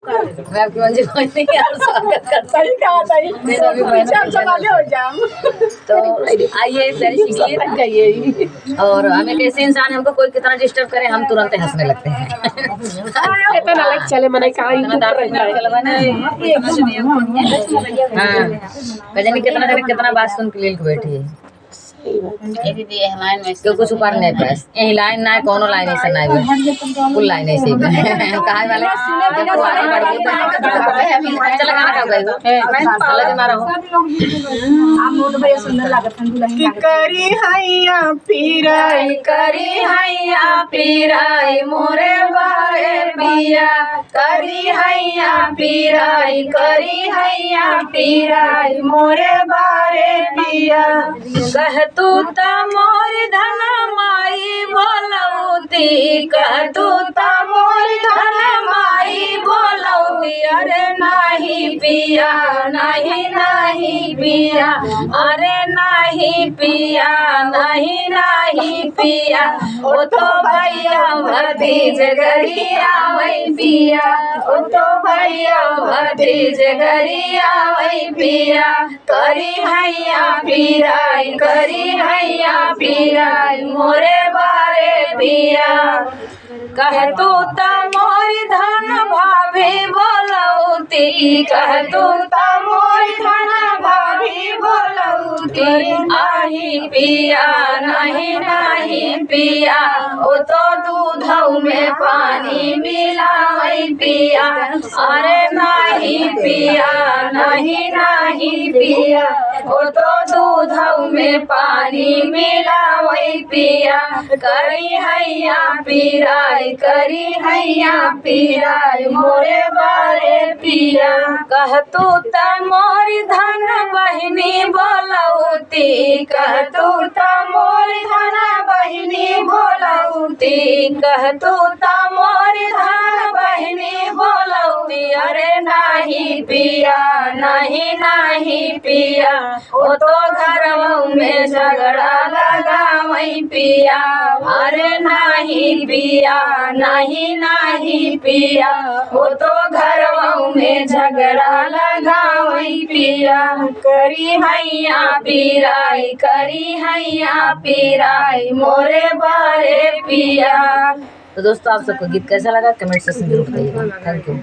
मैं आपकी मंजिल पहुंच नहीं और स्वागत करता हूं। तो आइए सीखिए और हमें कैसे इंसान हमको कोई कितना डिस्टर्ब करे हम तुरंत हंसने लगते हैं। इतना लाइक चले मने कहाँ भजन कितना देर कितना बात सुन के लिए बैठी है क्यों कुछ ऊपर नहीं पास यही लाइन ना कोनो लाइन ऐसा नहीं फुल लाइन ऐसे ही कहां वाले जब तो आगे बढ़ गए चल गाना का गई अल्लाह जी मारा हो आप मोट भैया सुंदर लागत हैं दुल्हन करी हैया पीराई करी हैया पीराई मोरे बारे पिया करी हैया पीराई करी हैया पीराई मोरे बारे पिया कह तू ता मोर धन माई बोलौती कह तू ता मोर धन माई बोलौती अरे नहीं पिया नहीं नहीं पिया अरे नहीं पिया नहीं नहीं पिया ओ तो भैया भतीज गरिया वही पिया ओ तो भैया भतीज गरिया वही पिया करी हैया पीराई करी हैया पीराई मोरे बारे पिया कह तू ता मोरी धन भाभी बोलौती कह तू ता मोरी धन भाभी बोलौती आही पिया नहीं नहीं पिया ओ तो दूधौ में पानी मिलावई पिया अरे नहीं पिया नहीं नहीं पिया ओ तो दूधौ में पानी मिलावई पिया करी हैया पीराई करी हैया पीराई मोरे बारे पिया कह तू ता मोरी धन बहिनी बोलौती कह तू ता मोरी धन बहिनी बोलौती कह तू ता मोरी धन बहिनी बोलौती अरे नहीं पिया नहीं नहीं पिया ओ तो घरवा में झगड़ा लगावई पिया अरे नहीं पिया नहीं नहीं पिया वो तो घरवा में झगड़ा लगावई पिया करी हैया पीराई करी हैया पीराई मोरे बारे पिया। तो दोस्तों आप सबको गीत कैसा लगा कमेंट सेक्शन में जरूर बताइएगा। Thank you.